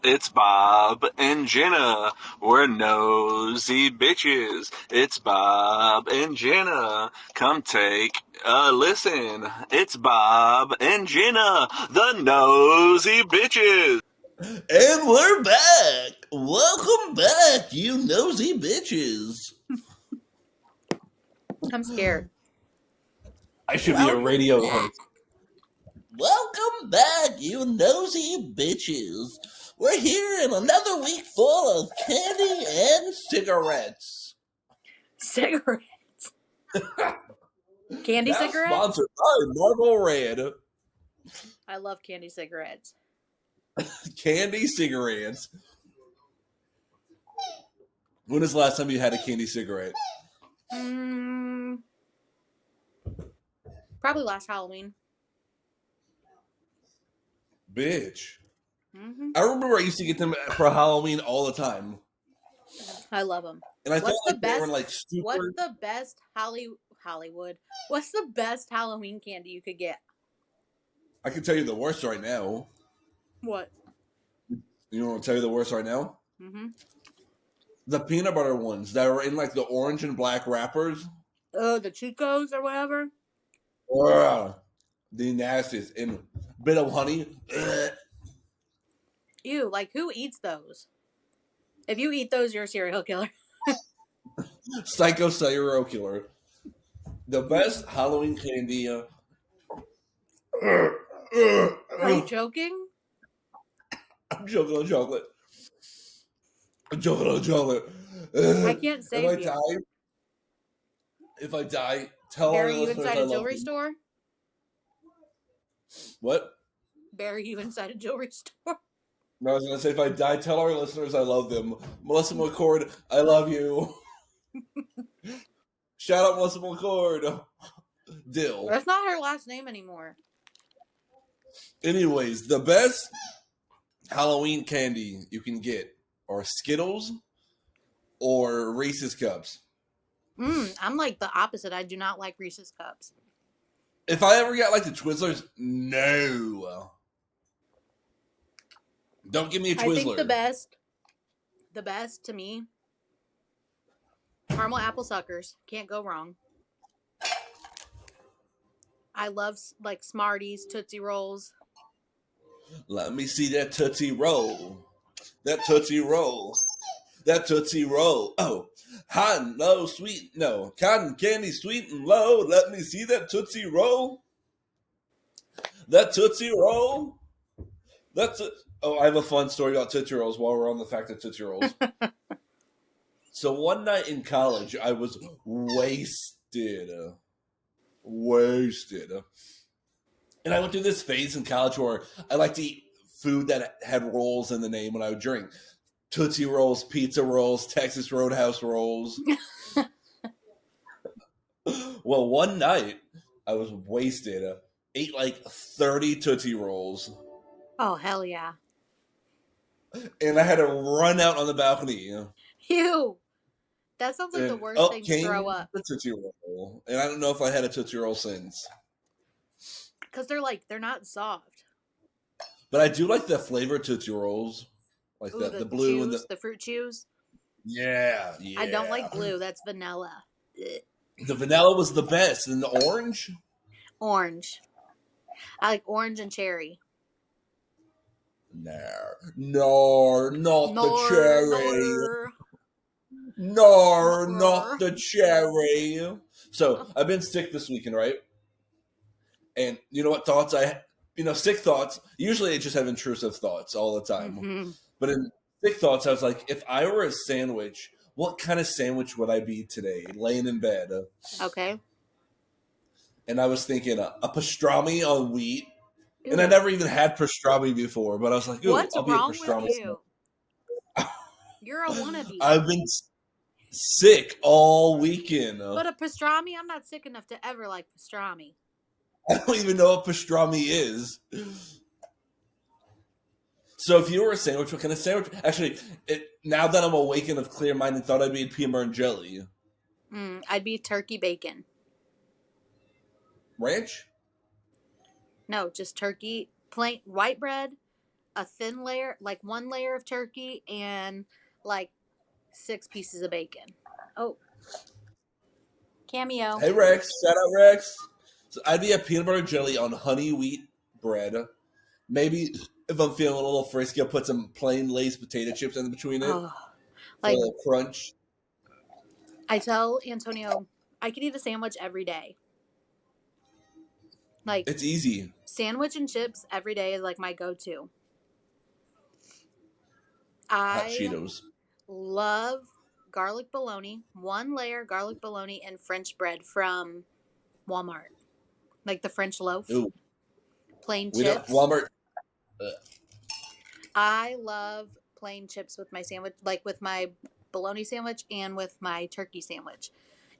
It's Bob and Jenna. We're nosy bitches. It's Bob and Jenna. Come take a listen. It's Bob and Jenna, the nosy bitches. And we're back. Welcome back, you nosy bitches. I'm scared. I should be a Welcome radio back. host. Welcome back, you nosy bitches. We're here in another week full of candy and cigarettes. Cigarettes. Candy Now cigarettes? sponsored by Marble Red. I love candy cigarettes. Candy cigarettes. When was the last time you had a candy cigarette? Probably last Halloween. Bitch. Mm-hmm. I remember I used to get them for Halloween all the time. I love them. And I felt What's the like they best? were like super. What's the best Hollywood? What's the best Halloween candy you could get? I can tell you the worst right now. What? You want to tell you the worst right now? Mm-hmm. The peanut butter ones that were in like the orange and black wrappers. Oh, the Chicos or whatever. Ugh, the nastiest. And a bit of honey. Ugh. Ew! Like who eats those? If you eat those, you're a serial killer. Psycho serial killer. The best Halloween candy. Are you joking? I'm joking on chocolate. I'm joking on chocolate. I can't save if I you. die, if I die, tell Bury our you listeners inside I a love jewelry them. store? What? Bury you inside a jewelry store? No, I was gonna say if I die, tell our listeners I love them. Melissa McCord, I love you. Shout out Melissa McCord. Dill. That's not her last name anymore. Anyways, the best Halloween candy you can get are Skittles or Reese's Cups. I'm like the opposite. I do not like Reese's Cups. If I ever got like the Twizzlers, no. Don't give me a Twizzler. I think the best to me, caramel apple suckers. Can't go wrong. I love like Smarties, Tootsie Rolls. Let me see that Tootsie Roll. That Tootsie Roll. That Tootsie Roll. Oh, hot and low, sweet. No, cotton candy, sweet and low. Let me see that Tootsie Roll. That Tootsie Roll. That's it. Oh, I have a fun story about Tootsie Rolls while we're on the fact of Tootsie Rolls. So one night in college, I was wasted. And I went through this phase in college where I like to eat food that had rolls in the name when I would drink. Tootsie Rolls, pizza rolls, Texas Roadhouse rolls. Well, one night I was wasted. Ate like 30 Tootsie Rolls. Oh, hell yeah. And I had to run out on the balcony. Ew. That sounds like the worst thing to throw up. The Tootsie Roll. And I don't know if I had a Tootsie Roll since. Because they're not soft. But I do like the flavored Tootsie Rolls. Like Ooh, the blue chews, and the fruit chews. Yeah. I don't like blue. That's vanilla. Ugh. The vanilla was the best. And the orange? Orange. I like orange and cherry. No, not the cherry. No, not the cherry. So I've been sick this weekend, right? And you know what thoughts sick thoughts. Usually I just have intrusive thoughts all the time. Mm-hmm. But in sick thoughts, I was like, if I were a sandwich, what kind of sandwich would I be today, laying in bed? Okay. And I was thinking a pastrami on wheat. Ew. And I never even had pastrami before, but I was like, ooh, what's I'll be wrong a pastrami. with you? You're a wannabe. I've been sick all weekend. But a pastrami, I'm not sick enough to ever like pastrami. I don't even know what pastrami is. So if you were a sandwich, what kind of sandwich? Actually, now that I'm awake and of clear mind and thought I'd be peanut butter and jelly. I'd be turkey bacon. Ranch? No, just turkey, plain white bread, a thin layer, like one layer of turkey and like 6 pieces of bacon. Oh, cameo. Hey Rex, shout out Rex. So I'd be a peanut butter jelly on honey wheat bread. Maybe if I'm feeling a little frisky, I'll put some plain Lay's potato chips in between it Oh, for a like little crunch. I tell Antonio, I could eat a sandwich every day. Like It's easy. sandwich and chips every day is like my go-to. Hot I Cheetos. love garlic bologna, one layer garlic bologna and French bread from Walmart, like the French loaf, Ooh, plain we don't chips. Walmart. I love plain chips with my sandwich, like with my bologna sandwich and with my turkey sandwich.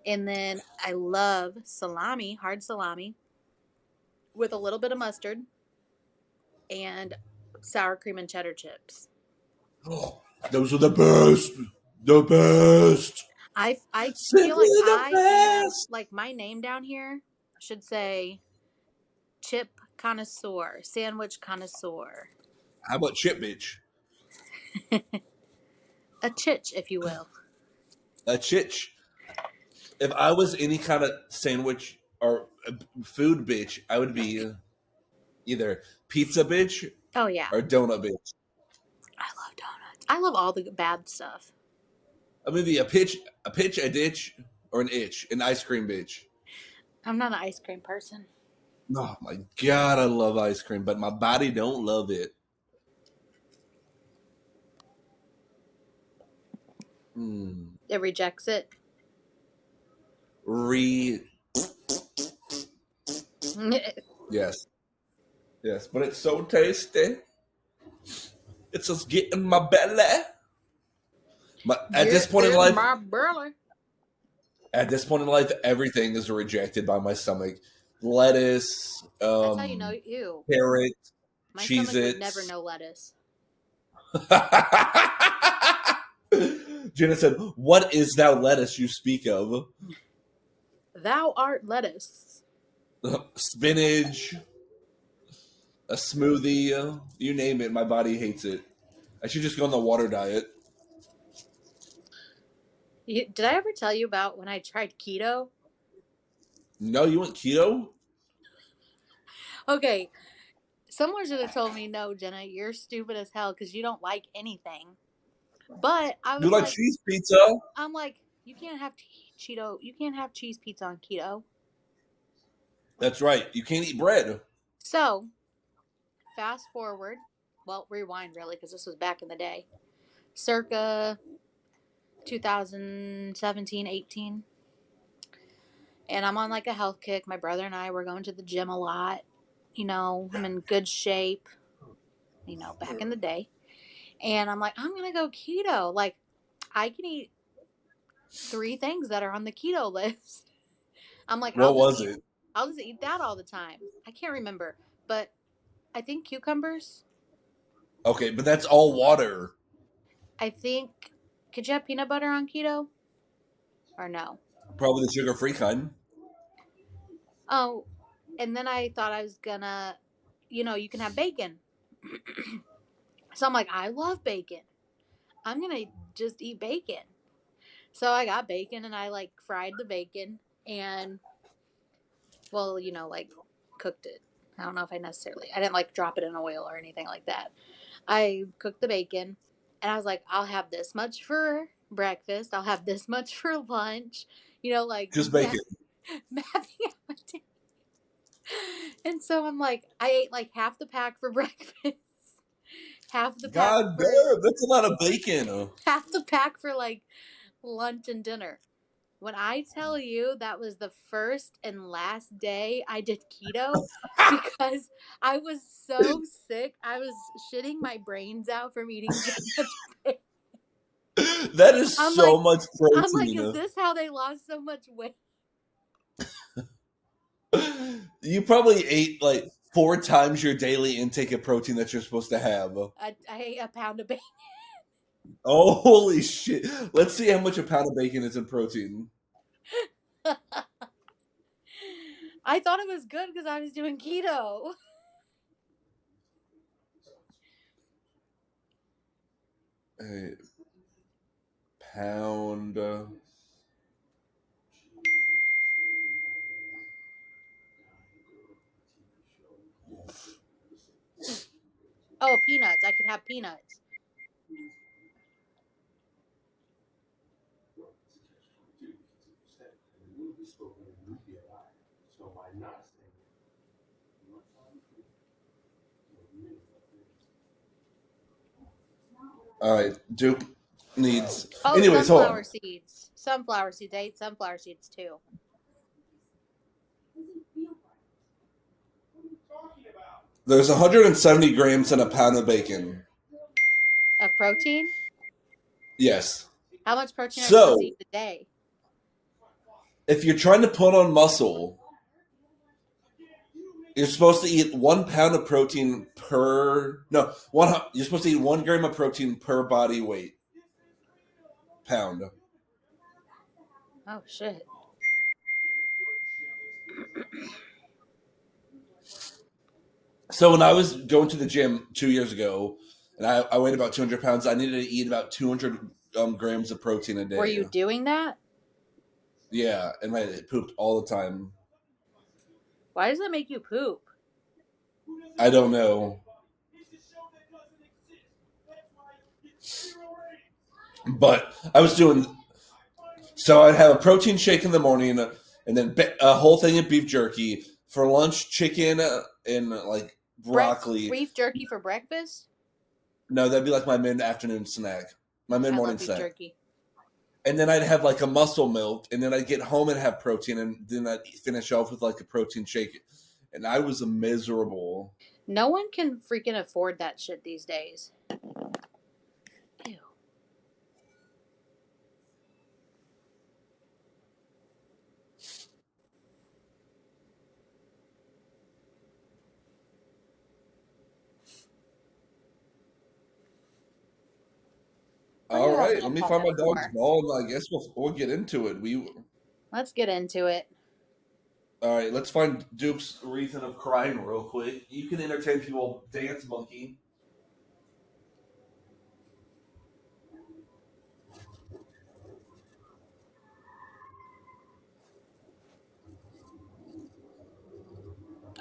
And then I love salami, hard salami, with a little bit of mustard and sour cream and cheddar chips. Oh, those are the best. The best. I feel Simply like the I am best. like my name down here should say chip connoisseur, sandwich connoisseur, How about chip bitch? a chitch, if you will. A chitch. If I was any kind of sandwich or food bitch, I would be either pizza bitch Oh yeah, or donut bitch. I love donuts. I love all the bad stuff. I mean, a pitch, a ditch, or an itch, an ice cream bitch. I'm not an ice cream person. Oh my god, I love ice cream, but my body don't love it. Mm. It rejects it. Re yes, yes, but it's so tasty. It's just getting my belly. But Get in my belly. at this point in life, everything is rejected by my stomach. Lettuce, That's how you know. Ew. carrot, My Cheez stomach would never Its. know lettuce. Jenna said, "What is thou lettuce you speak of? Thou art lettuce. Spinach, a smoothie, you name it. My body hates it. I should just go on the water diet." Did I ever tell you about when I tried keto? No, you want keto? Okay, someone should have told me, no, Jenna, you're stupid as hell because you don't like anything. But I You was like like, cheese pizza? I'm like, you can't have Cheeto, you can't have cheese pizza on keto. That's right. You can't eat bread. So, fast forward, well, rewind really, because this was back in the day, circa 2017, 18. And I'm on like a health kick. My brother and I were going to the gym a lot. You know, I'm in good shape, back in the day. And I'm like, I'm going to go keto. Like, I can eat 3 things that are on the keto list. I'm like, What was it? I'll just eat that all the time. I can't remember, but I think cucumbers. Okay, but that's all water. I think, could you have peanut butter on keto or no? Probably the sugar-free kind. Oh, and then I thought I was gonna, you can have bacon. So I'm like, I love bacon. I'm gonna just eat bacon. So I got bacon and I like fried the bacon and, well, like cooked it. I don't know if I didn't like drop it in oil or anything like that. I cooked the bacon and I was like, I'll have this much for breakfast. I'll have this much for lunch, like Just bacon. mapping out my day. And so I'm like, I ate like half the pack for breakfast, half the pack God for damn, that's a lot of bacon. half the pack for like lunch and dinner. When I tell you that was the first and last day I did keto because I was so sick, I was shitting my brains out from eating so much bacon. That is I'm so like, much is protein. this how they lost so much weight? You probably ate like 4 times your daily intake of protein that you're supposed to have. I ate a pound of bacon. Oh, holy shit. Let's see how much a pound of bacon is in protein. I thought it was good because I was doing keto. a pound. Oh, peanuts. I could have peanuts. All right, Duke needs. Oh, Anyways, hold sunflower on. seeds. Sunflower seeds. I ate sunflower seeds too. There's 170 grams in a pound of bacon. Of protein? Yes. How much protein are you supposed to So eat a day? if you're trying to put on muscle, you're supposed to eat 1 pound of protein per. No, one. You're supposed to eat 1 gram of protein per body weight pound. Oh, shit. So when I was going to the gym 2 years ago, and I weighed about 200 pounds, I needed to eat about 200 grams of protein a Were day. you doing that? Yeah, and I pooped all the time. Why does that make you poop? I don't know. But I was doing. So I'd have a protein shake in the morning, and then a whole thing of beef jerky. For lunch, chicken and like broccoli. Beef jerky for breakfast? No, that'd be like my mid-afternoon snack, my I mid-morning love beef snack. jerky. And then I'd have like a muscle milk, and then I'd get home and have protein, and then I'd finish off with like a protein shake. And I was miserable. No one can freaking afford that shit these days. Ew. What All do I right, let want me that find my dog's for? ball, and I guess we'll get into it. Let's get into it. All right, let's find Duke's reason of crying real quick. You can entertain people, dance monkey.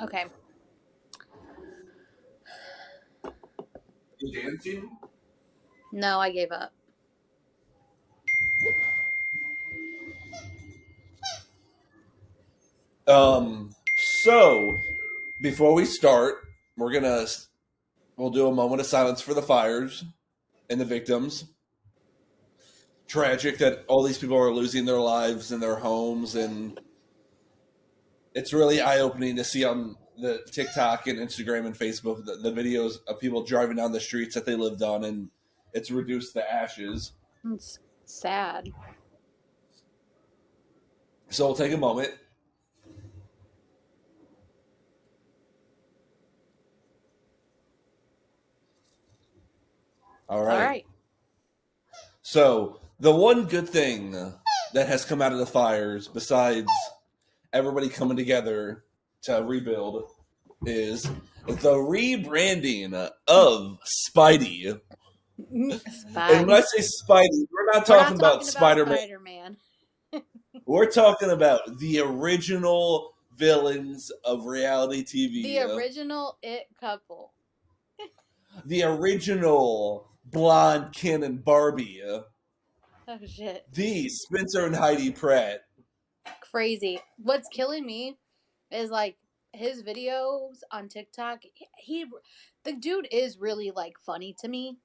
Okay. You dancing? No, I gave up. So before we start, we'll do a moment of silence for the fires and the victims. Tragic that all these people are losing their lives and their homes, and it's really eye opening to see on the TikTok and Instagram and Facebook the videos of people driving down the streets that they lived on, and it's reduced to ashes. It's sad. So we'll take a moment. All All right. right. So the one good thing that has come out of the fires, besides everybody coming together to rebuild, is the rebranding of Spidey. And when I Spidey. say Spidey, we're not We're not talking about talking about Spider-Man. Spider-Man. We're talking about the original villains of reality TV. The original It couple. The original blonde Ken and Barbie. Oh shit. The Spencer and Heidi Pratt. Crazy. What's killing me is like his videos on TikTok. The dude is really like funny to me.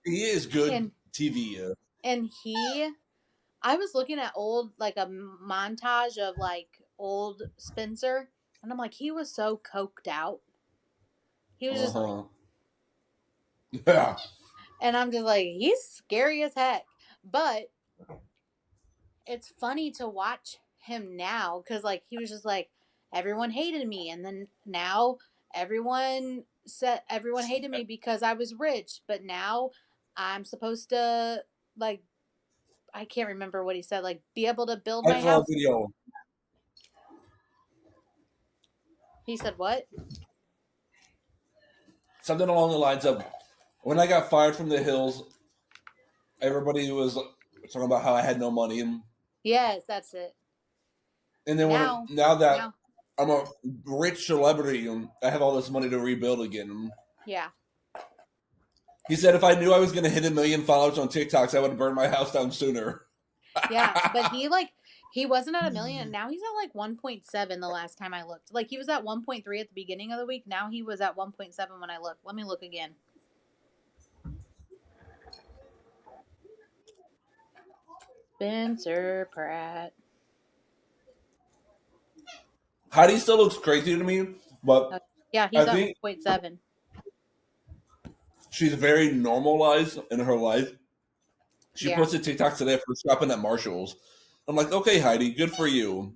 He is good And TV. and I was looking at old like a montage of like old Spencer, and I'm like, he was so coked out. He was just like, Uh-huh. Yeah. and I'm just like, he's scary as heck. But it's funny to watch him now because like he was just like, everyone hated me, and then now everyone hated me because I was rich, but now I'm supposed to like, I can't remember what he said, like be able to build I my saw a house. video. He said what? Something along the lines of, when I got fired from the Hills, everybody was talking about how I had no money, Yes, that's it. and then Now, now that now, I'm a rich celebrity, I have all this money to rebuild again. yeah, He said if I knew I was going to hit 1 million followers on TikToks, I would burn my house down sooner. yeah. But he wasn't at 1 million. Now he's at like 1.7 the last time I looked. Like he was at 1.3 at the beginning of the week. Now he was at 1.7 when I looked. Let me look again. Spencer Pratt. Heidi still looks crazy to me, but Yeah, I he's at think 1.7. she's very normalized in her life. She Yeah, posted TikToks today for shopping at Marshalls. I'm like, okay, Heidi, good for you.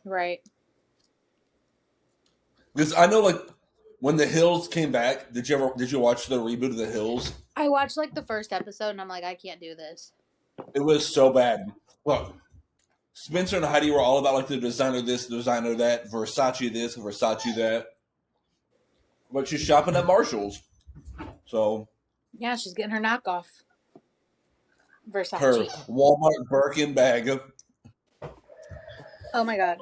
right. Because I know, like, when The Hills came back, did you watch the reboot of The Hills? I watched like the first episode and I'm like, I can't do this. It was so bad. Look, Spencer and Heidi were all about like the designer this, designer that, Versace this, Versace that. But she's shopping at Marshalls, so Yeah, she's getting her knockoff her Versace. Walmart Birkin bag. Oh my god.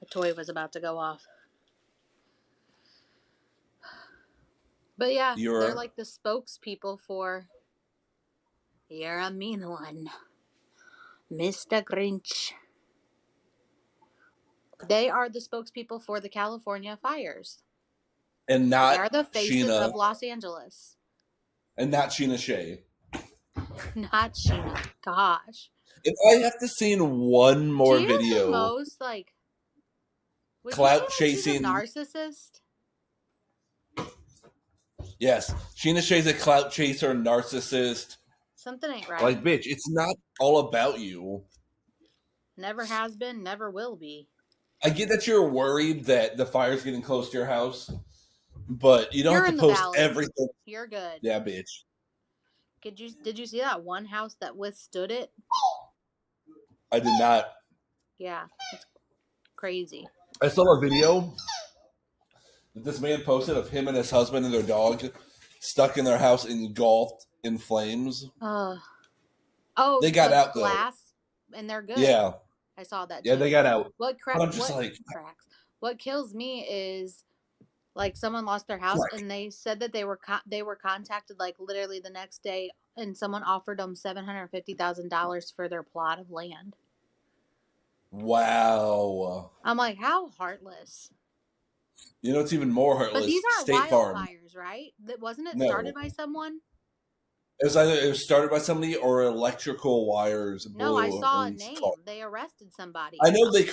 A toy was about to go off. But yeah, they're You're like the spokespeople for You're a Mean One, Mr. Grinch. They are the spokespeople for the California fires. and They not are the faces Sheena of Los Angeles. and not Sheena Shea. Not Sheena. Gosh. If I have to see one Do more you know the video, most, like, would you say clout that she's a chasing. narcissist? Yes, Sheena Shea's a clout chaser, narcissist. Something ain't right. Like, bitch, it's not all about you. Never has been, never will be. I get that you're worried that the fire's getting close to your house, but you don't You're have in to the post valley. everything. You're good. Yeah, bitch. Did you see that one house that withstood it? I did not. Yeah, it's crazy. I saw a video that this man posted of him and his husband and their dog stuck in their house engulfed in flames. Oh, They got the out though. glass, and they're good. Yeah, I saw that. yeah, Too. they got out. What But I'm just like, cracks? What kills me is like someone lost their house, fuck. and they said that they were contacted like literally the next day, and someone offered them $750,000 for their plot of land. Wow. I'm like, how heartless. You know, it's even more heartless. But these aren't State Farm. wildfires, right? That wasn't it No. started by someone? It was started by somebody or electrical wires. No, I blew saw a and name. caught. They arrested somebody. I know they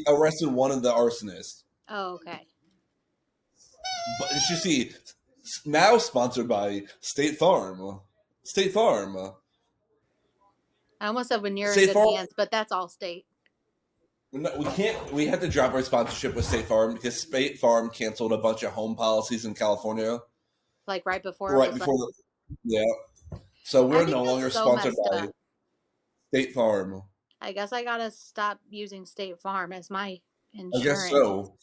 arrested one of the arsonists. Oh, okay. But you see, now sponsored by State Farm. State Farm. I almost said when you're in State good Farm. hands, but that's all state. No, we can't. We had to drop our sponsorship with State Farm because State Farm canceled a bunch of home policies in California Like right before. right before the. Yeah. So I we're think no that's longer so sponsored messed by up. State Farm. I guess I gotta stop using State Farm as my insurance. I guess so.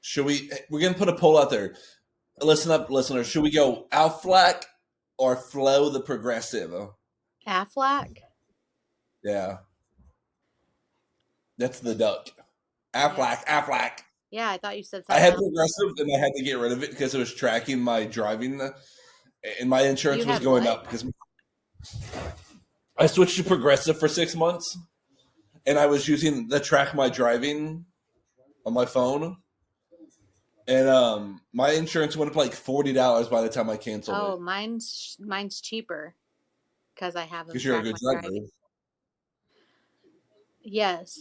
Should we? We're gonna put a poll out there. Listen up, listeners. Should we go Aflac or Flo the Progressive? Aflac? Yeah. That's the duck. Aflac, Aflac. Yeah, I thought you said I something had else. Progressive and I had to get rid of it because it was tracking my driving, and my insurance You was had going what? up because I switched to Progressive for 6 months, and I was using the track my driving on my phone, and my insurance went up like $40 by the time I canceled Oh, it. mine's cheaper because I have them Because you're a track good my driver. driving. Yes,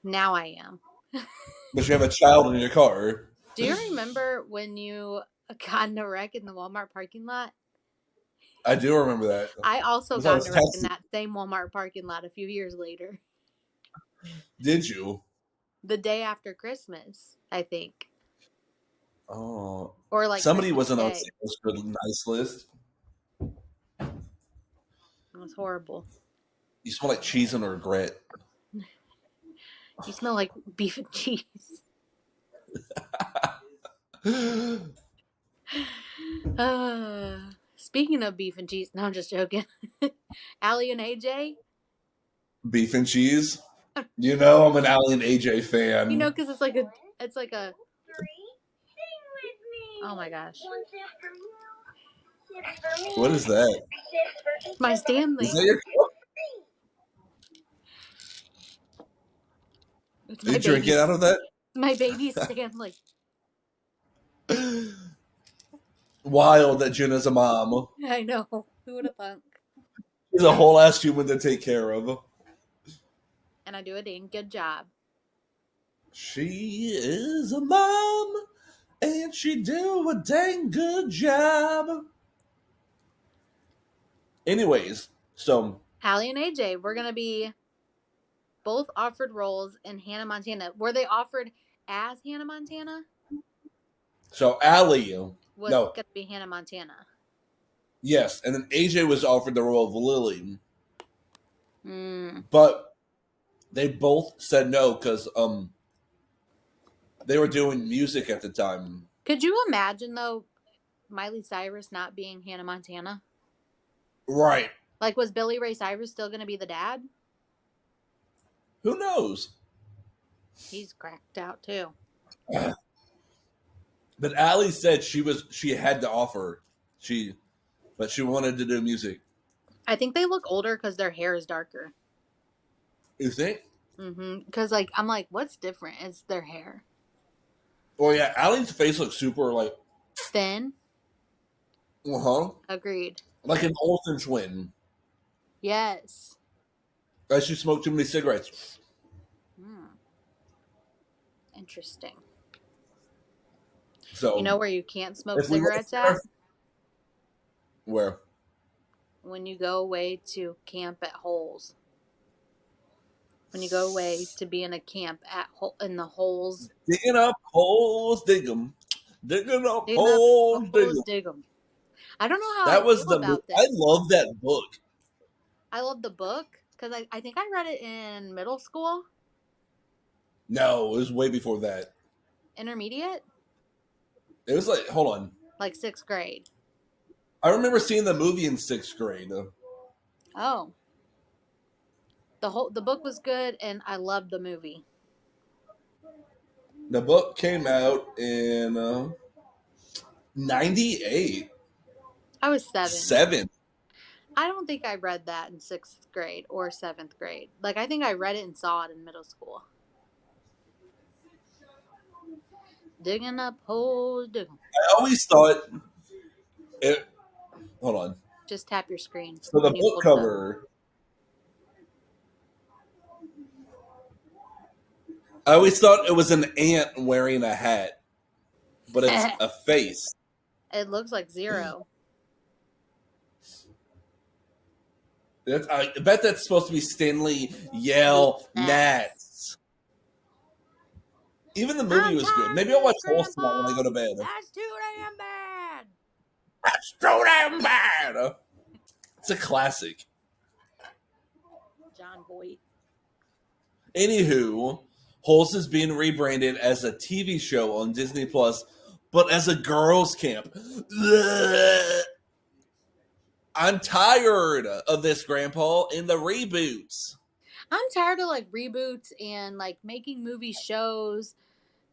now I am. But you have a child in your car. Do you remember when you got in a wreck in the Walmart parking lot? I do remember that. I also Because I got was in a wreck in testing. that same Walmart parking lot a few years later. Did you? The day after Christmas, I think. Oh. Or like Somebody Christmas wasn't on Day. sales for the nice list. It was horrible. You smell like cheese and regret. You smell like beef and cheese. Speaking of beef and cheese, no, I'm just joking. Allie and AJ, Beef and cheese. You know, I'm an Allie and AJ fan. because it's like a. Oh my gosh, What is that? my Is Stanley. that your It's Are you my drinking baby's. out of that? My baby's Stanley. Wild that Jenna's a mom. I know. Who would have thunk? She's a whole ass human to take care of. And I do a dang good job. She is a mom, and she do a dang good job. Anyways, so Allie and AJ, we're gonna be both offered roles in Hannah Montana. Were they offered as Hannah Montana? Allie, Was no, gonna be Hannah Montana. yes, and then AJ was offered the role of Lily, Mm. but they both said no because they were doing music at the time. Could you imagine though, Miley Cyrus not being Hannah Montana? Right. Like, was Billy Ray Cyrus still gonna be the dad? Who knows? He's cracked out too. But Allie said she had to offer. But she wanted to do music. I think they look older because their hair is darker. You think? Because like I'm like, what's different? It's their hair. Oh yeah, Allie's face looks super like Thin. Agreed. like an Olsen twin. Yes. Like she smoked too many cigarettes. Interesting. So you know where you can't smoke if we look cigarettes at? Where? When you go away to camp at holes. When you go away to be in a camp in the holes. Digging up holes, dig them. Digging up Digging up holes, holes, dig dig 'em. I don't know how That I was feel the about this. I love that book. I love the book because I think I read it in middle school. No, it was way before that. Intermediate? It was like, hold on. Like 6th grade. I remember seeing the movie in 6th grade. Oh. The book was good and I loved the movie. The book came out in 98. I was 7. 7. I don't think I read that in 6th grade or 7th grade. Like, I think I read it and saw it in middle school. Digging up holes, digging. I always thought it. Hold on. Just tap your screen. So the book cover. I always thought it was an ant wearing a hat, but it's a face. It looks like Zero. I bet that's supposed to be Stanley Yell Nats. Even the movie was good. Maybe I'll watch Wolf tonight when I go to bed. That's too damn bad. That's too damn bad. It's a classic. John Boyd. Anywho, Holes is being rebranded as a TV show on Disney Plus, but as a girls' camp. Ugh. I'm tired of this, Grandpa, in the reboots. I'm tired of like reboots and like making movie shows.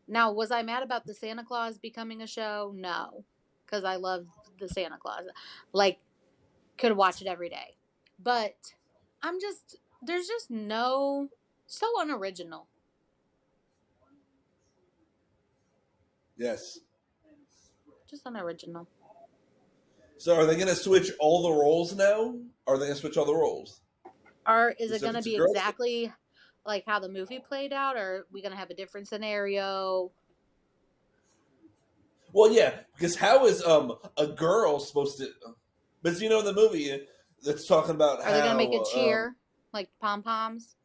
Now, was I mad about the Santa Claus becoming a show? No, because I love the Santa Claus. Like, could watch it every day. But there's just so unoriginal. Yes. Just unoriginal. So are they going to switch all the roles now? Are they going to switch all the roles? Or is it going to be exactly like how the movie played out? Or are we going to have a different scenario? Well, yeah, because how is a girl supposed to... But you know, in the movie, that's talking about how... Are they going to make it cheer? Like pom-poms?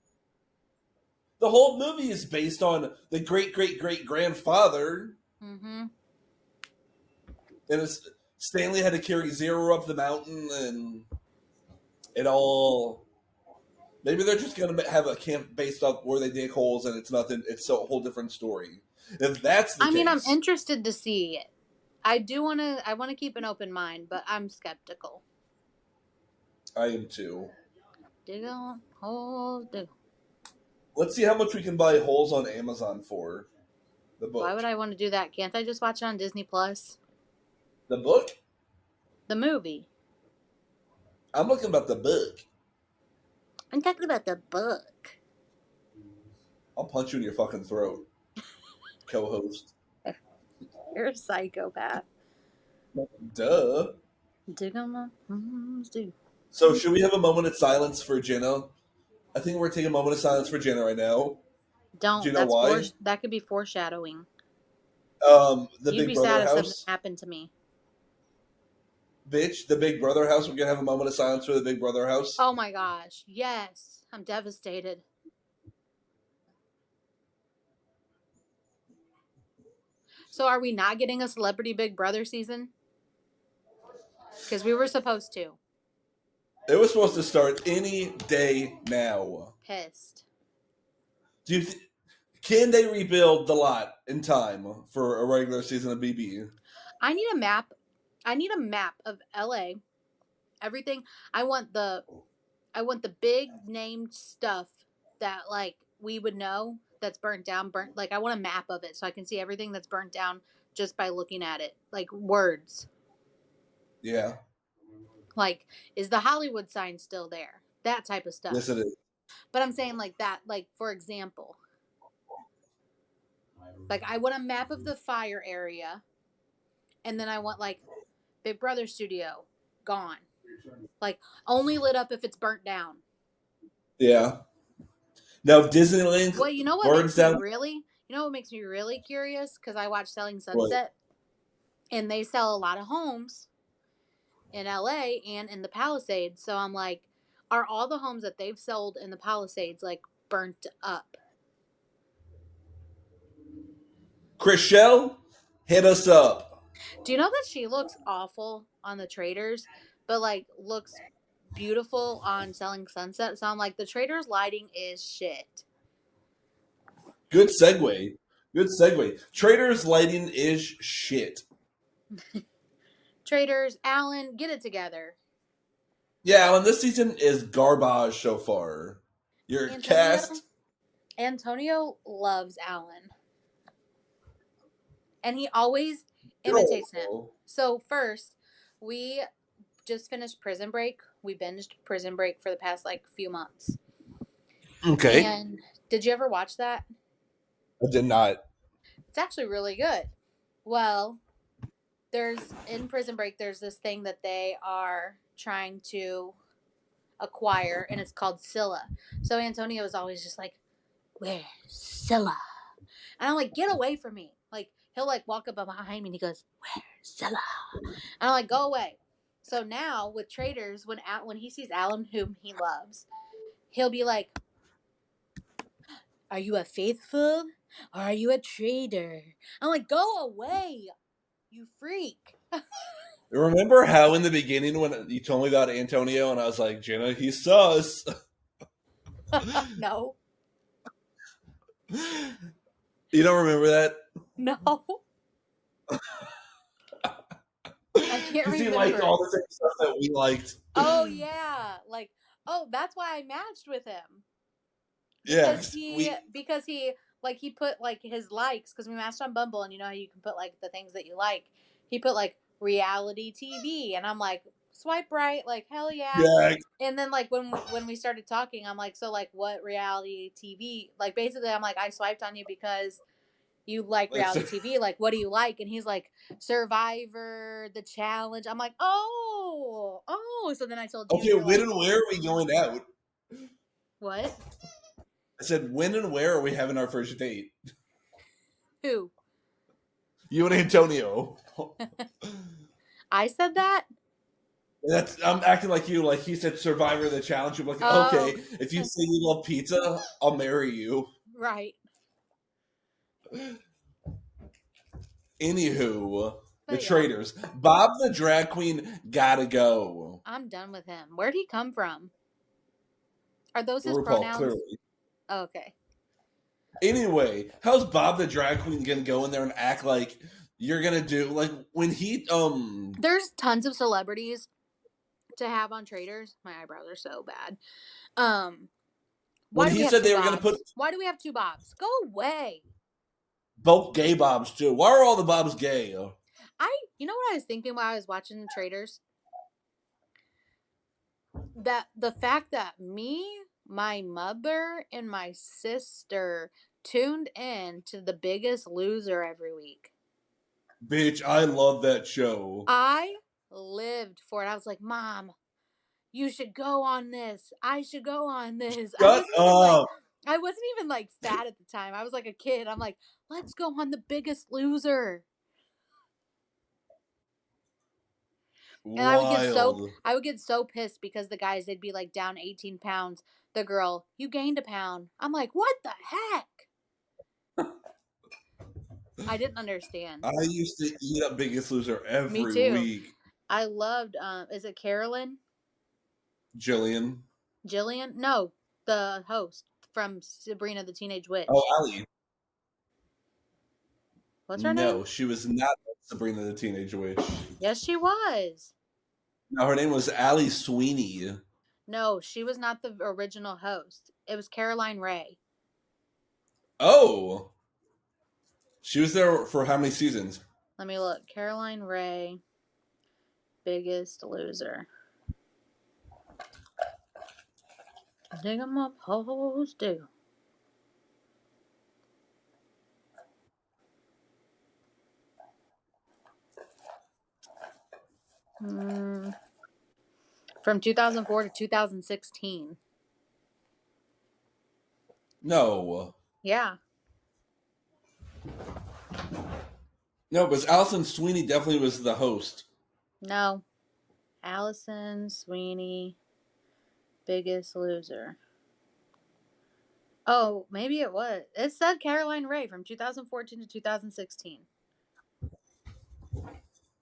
The whole movie is based on the great-great-great-grandfather. Mm-hmm. And Stanley had to carry Zero up the mountain, and it all... Maybe they're just going to have a camp based off where they dig holes, and it's nothing. It's a whole different story. If that's the case... I mean, I'm interested to see it. I do want to. I want to keep an open mind, but I'm skeptical. I am too. Dig on, hold, dig. Let's see how much we can buy Holes on Amazon for. The Why book. would I want to do that? Can't I just watch it on Disney Plus? The book? The movie. I'm looking about the book. I'm talking about the book. I'll punch you in your fucking throat, co-host. You're a psychopath. Duh. Dig on my dig. So should we have a moment of silence for Jenna? I think we're taking a moment of silence for Jenna right now. Do you Don't. know why? That could be foreshadowing. The You'd Big be sad Brother if something house. happened to me. Bitch, the Big Brother house. We're gonna have a moment of silence for the Big Brother house. Oh my gosh. Yes. I'm devastated. So are we not getting a Celebrity Big Brother season? Because we were supposed to. It was supposed to start any day now. Pissed. Do you can they rebuild the lot in time for a regular season of BB? I need a map. I need a map of LA. Everything. I want the big named stuff that like we would know that's burnt down, like I want a map of it so I can see everything that's burnt down just by looking at it. Like words. Yeah. Like, is the Hollywood sign still there? That type of stuff. Yes, it is. But I'm saying like that, like for example. Like I want a map of the fire area, and then I want like Big Brother studio gone. Like only lit up if it's burnt down. Yeah. Now, if Disneyland Well, you know what burns makes me down. really, you know what makes me really curious? Because I watch Selling What? Sunset, and they sell a lot of homes in LA and in the Palisades. So I'm like, are all the homes that they've sold in the Palisades like burnt up? Chriselle, hit us up. Do you know that she looks awful on the Traders, but like looks beautiful on Selling Sunset? So I'm like, the Traders lighting is shit. Good segue. Good segue. Traders lighting is shit. Traders, Alan, get it together. Yeah, Alan, this season is garbage so far. Your cast. Antonio loves Alan. And he always imitates him. So first, we just finished Prison Break. We binged Prison Break for the past like few months. Okay. And did you ever watch that? I did not. It's actually really good. Well, in Prison Break, there's this thing that they are trying to acquire, and it's called Scylla. So Antonio is always just like, "Where's Scylla?" And I'm like, "Get away from me!" Like he'll like walk up behind me, and he goes, "Where's Scylla?" And I'm like, "Go away." So now with Traders, when he sees Alan, whom he loves, he'll be like, "Are you a faithful or are you a traitor?" I'm like, "Go away, you freak." Remember how in the beginning when you told me about Antonio and I was like, Jenna, he's sus. No. You don't remember that? No. I can't remember. He liked all the same stuff that we liked. Oh yeah, like that's why I matched with him. Because Because he like he put like his likes because we matched on Bumble and you know how you can put like the things that you like. He put like reality TV and I'm like swipe right like hell yeah. Yeah. And then like when we started talking I'm like so like what reality TV like basically I'm like I swiped on you because you like reality TV. Like, what do you like? And he's like, Survivor, The Challenge. I'm like, oh. So then I told you. Okay, when and where are we going out? What? I said, when and where are we having our first date? Who? You and Antonio. I said that? I'm acting like you. Like he said, Survivor, The Challenge. I'm like, okay, if you say you love pizza, I'll marry you. Right. Anywho, the Traders. Bob the drag queen gotta go. I'm done with him. Where'd he come from? Are those his RuPaul, pronouns? clearly. Okay. Anyway, how's Bob the drag queen gonna go in there and act like you're gonna do like when he There's tons of celebrities to have on traders. My eyebrows are so bad. Why when do we he have said two they were gonna put Bobs? Why do we have two Bobs? Go away. both gay Bobs too. Why are all the Bobs gay? You know what I was thinking while I was watching the traders? That the fact that me, my mother, and my sister tuned in to The Biggest Loser every week. Bitch, I love that show. I lived for it. I was like, Mom, you should go on this. I should go on this. Shut up. I wasn't even like fat at the time. I was like a kid. I'm like, let's go on The Biggest Loser. And Wild. I would get so pissed because the guys, they'd be like down 18 pounds. The girl, you gained a pound. I'm like, what the heck? I didn't understand. I used to eat up Biggest Loser Me every too. week. I loved is it Carolyn? Jillian. Jillian? No, the host from Sabrina the Teenage Witch. Oh, Allie. What's her name? No, she was not Sabrina the Teenage Witch. Yes, she was. No, her name was Allie Sweeney. No, she was not the original host. It was Caroline Ray. Oh. She was there for how many seasons? Let me look. Caroline Ray, Biggest Loser. Dig 'em up, hoes do. From 2004 to 2016. No. Yeah. No, because Allison Sweeney definitely was the host. No. Allison Sweeney, Biggest Loser. Oh, maybe it was. It said Caroline Ray from 2014 to 2016.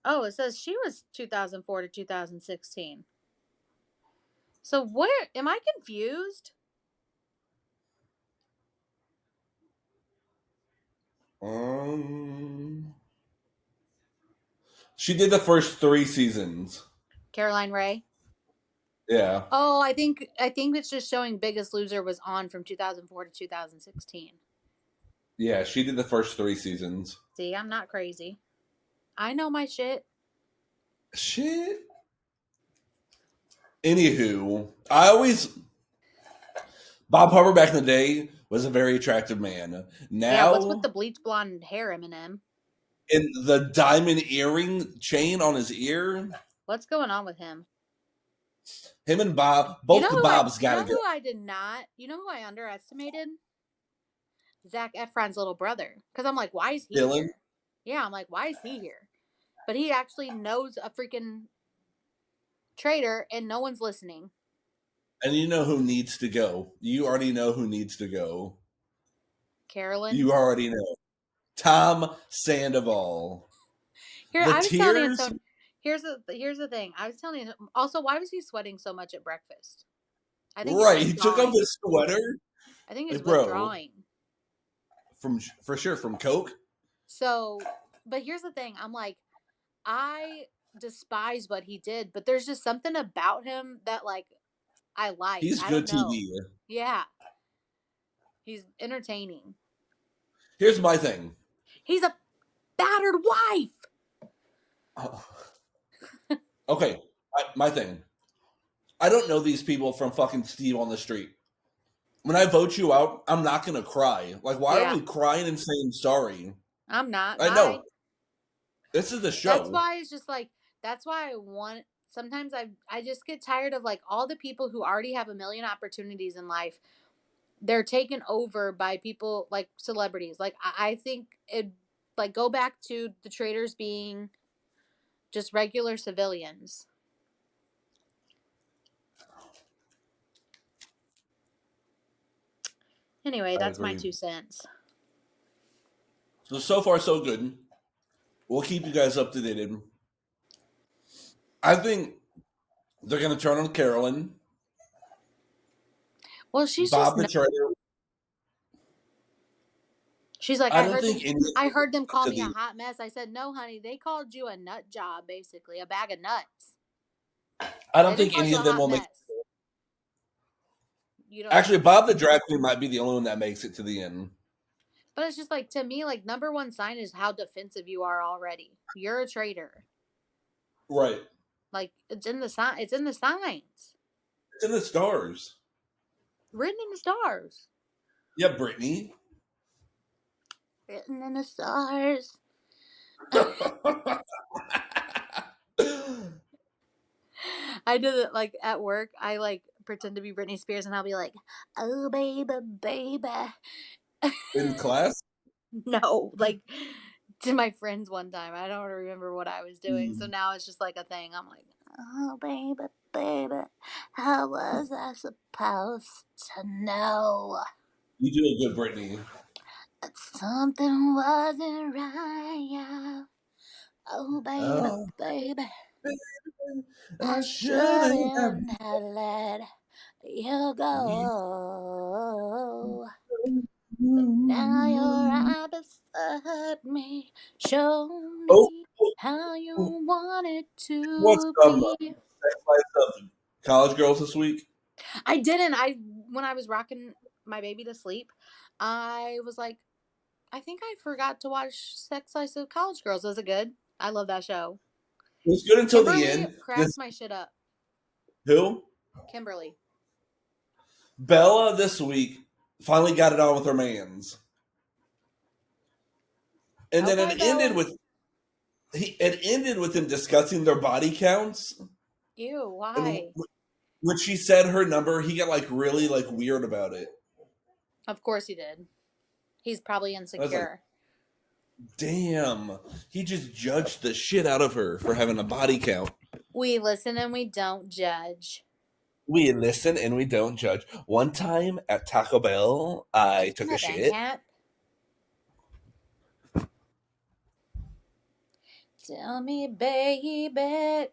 Oh, it says she was 2004 to 2016. So where am I confused? She did the first 3 seasons. Caroline Ray. Yeah. Oh, I think it's just showing Biggest Loser was on from 2004 to 2016. Yeah, she did the first 3 seasons. See, I'm not crazy. I know my shit. Shit. Anywho, I always Bob Harper back in the day was a very attractive man. Now, Yeah, what's with the bleach blonde hair, Eminem? and the diamond earring chain on his ear, What's going on with him? him and Bob, both the Bobs gotta go. Who I did not? You know who I underestimated? Zac Efron's little brother. Because I'm like, why is he Dylan. here? Yeah, I'm like, why is he here? But he actually knows a freaking traitor, and no one's listening. And you know who needs to go. You already know who needs to go. Carolyn. You already know. Tom Sandoval. Here, The I was telling tears. Antonio. Here's the thing. I was telling you. Also, why was he sweating so much at breakfast? I think Right, he took off his sweater. I think he's Like, bro, withdrawing. For sure from Coke. So, but here's the thing. I'm like, I despise what he did, but there's just something about him that like I like. He's I good don't know. TV. Yeah. He's entertaining. Here's my thing. He's a battered wife. Okay, my thing. I don't know these people from fucking Steve on the Street. When I vote you out, I'm not gonna cry. Like, why are we crying and saying sorry? I'm not. I know. This is the show. That's why it's just like, that's why I want, sometimes I just get tired of like all the people who already have a million opportunities in life. They're taken over by people like celebrities. Like, I think it, like, go back to the traders being just regular civilians. Anyway, that's my 2 cents. So far, so good. We'll keep you guys up to date. I think they're going to turn on Carolyn. Well, she's Bob just the Trader. She's like, I don't think any of I them heard them call to me a the. hot mess. I said, no, honey, they called you a nut job, basically, a bag of nuts. I They don't didn't think call any you a of them hot will make. mess. You don't Actually, think? Bob the Drag Queen might be the only one that makes it to the end. But it's just like, to me, like, number one sign is how defensive you are already. You're a traitor. Right. Like, it's in the sign. It's in the signs. It's in the stars. Written in the stars. Yeah, Brittany. Written in the stars. I did it like at work. I like pretend to be Britney Spears and I'll be like, oh baby, baby. In class? No, like to my friends one time. I don't remember what I was doing. So Mm. now it's just like a thing. I'm like, oh baby, baby. How was I supposed to know You do a good Brittany. that something wasn't right? Yeah. Oh baby, Oh, baby. I I shouldn't have. shouldn't have let you go. But now you're right beside me. Show Oh, me oh, how you oh. want it What's to Sex be. Life of College Girls this week? I didn't. When I was rocking my baby to sleep, I was like, I think I forgot to watch Sex Life of College Girls. Was it good? I love that show. It was good until the Kimberly end. cracks my shit up. Who? Kimberly. Bella this week finally got it on with her mans. And then Okay, Bella. it ended with him discussing their body counts. Ew, And why? when she said her number, he got like really like weird about it. Of course he did. He's probably I was like, insecure. damn, he just judged the shit out of her for having a body count. We listen and we don't judge. We listen and we don't judge. One time at Taco Bell, I took a shit. Cat. Tell me, baby,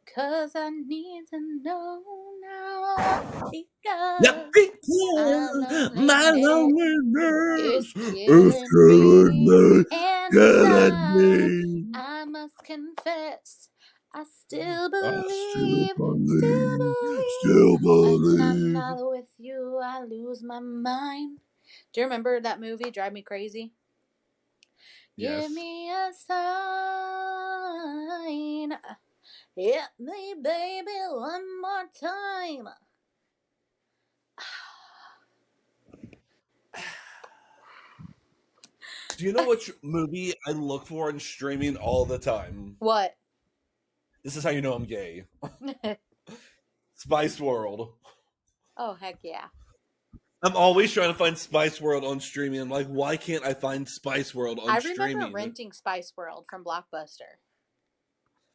'cause I need to know now. Not Because my because my loneliness is loneliness is killing killing me me, killing inside. me. I must confess, I still I still believe, believe, still when I'm believe. not with you, I lose my mind. Do you remember that movie, Drive Me Crazy? Give Yes. me a sign. Hit me, baby, one more time. Do you know which movie I look for in streaming all the time? What? This is how you know I'm gay. Spice World. Oh, heck yeah. I'm always trying to find Spice World on streaming. I'm like, why can't I find Spice World on I remember streaming? renting Spice World from Blockbuster.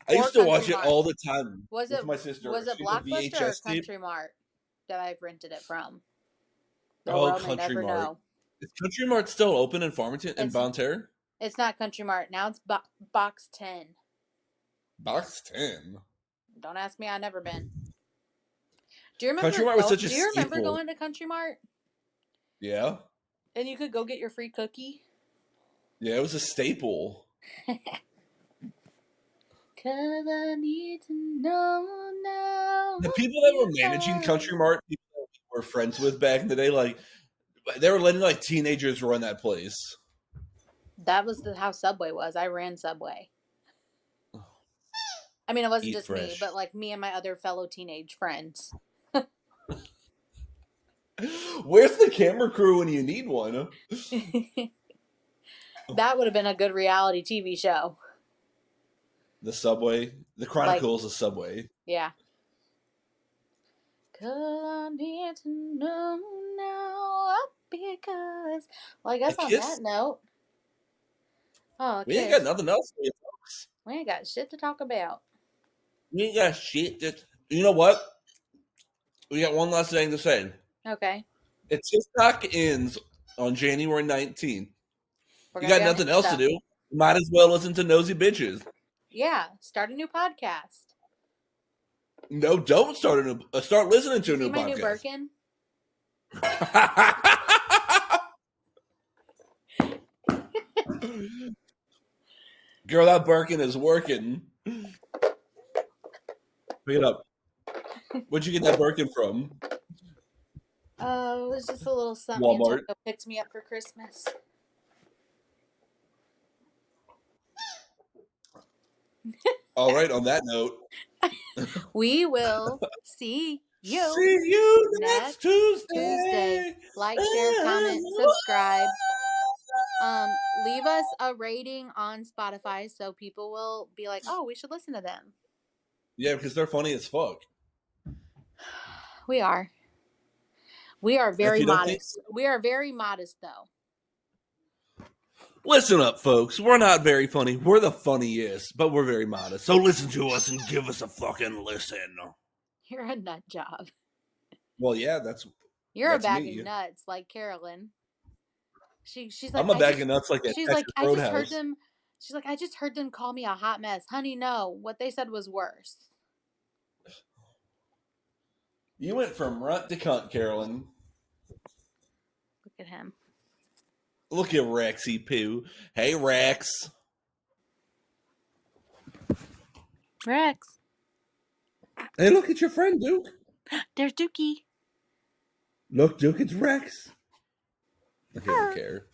I Or used to Country watch it Mart. all the time Was with it my sister. was it She had a Blockbuster or VHS tape. Country Mart that I've rented it from? The Oh, world may Country never Mart. know. Is Country Mart still open in Farmington and It's Bonterre? it's not Country Mart. Now it's Box 10. Box 10. Don't ask me, I've never been. Do you Country Mart was such a do you remember staple. going to Country Mart? Yeah. And you could go get your free cookie? Yeah, it was a staple. 'Cause I need to know now. The people that were managing Country Mart, people that we were friends with back in the day, like they were letting like teenagers run that place. That was how Subway was. I ran Subway. I mean, it wasn't Eat just me, fresh. but like me and my other fellow teenage friends. Where's the camera crew when you need one? That would have been a good reality TV show. The Subway, the Chronicles of Subway. Yeah. 'Cause I need to know now because. Well, I guess on that note. Oh, We ain't got Kiss. nothing else for you folks. We ain't got shit to talk about. We ain't got shit. You know what? We got one last thing to say. Okay. If TikTok ends on January 19th, We're you gonna got be on nothing else to Insta. do. Might as well listen to Nosy Bitches. Yeah. Start a new podcast. No, don't start start listening to a See new my new podcast. Birkin? Girl, that Birkin is working. Pick it up. Where'd you get that Birkin from? Oh, it was just a little something Walmart. Antonio picked me up for Christmas. All right, on that note, We will see you see you next next Tuesday. Tuesday. Like, share, comment, subscribe. Leave us a rating on Spotify so people will be like, oh, we should listen to them. Yeah, because they're funny as fuck. We are. We are If very you don't think, modest. We are very modest, though. listen up, folks. We're not very funny. We're the funniest, but we're very modest. So listen to us and give us a fucking listen. You're a nut job. Well, yeah, You're that's a bag me. of nuts, like Carolyn. She's I'm like, a bag of nuts like that she's like, Texas I just heard Roadhouse. them. She's like, I just heard them call me a hot mess, honey. No, what they said was worse. You went from runt to cunt, Carolyn. Look at him. Look at Rexy Poo. Hey, Rex. Rex, Hey, look at your friend, Duke. there's Dookie. Look, Duke, it's Rex. I don't care.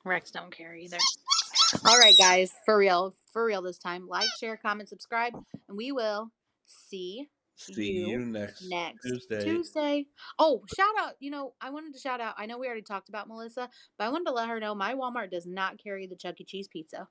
Rex don't care either. All right, guys, for real this time. Like, share, comment, subscribe, and we will see You next Tuesday. Oh, shout out. I wanted to shout out. I know we already talked about Melissa, but I wanted to let her know my Walmart does not carry the Chuck E. Cheese pizza.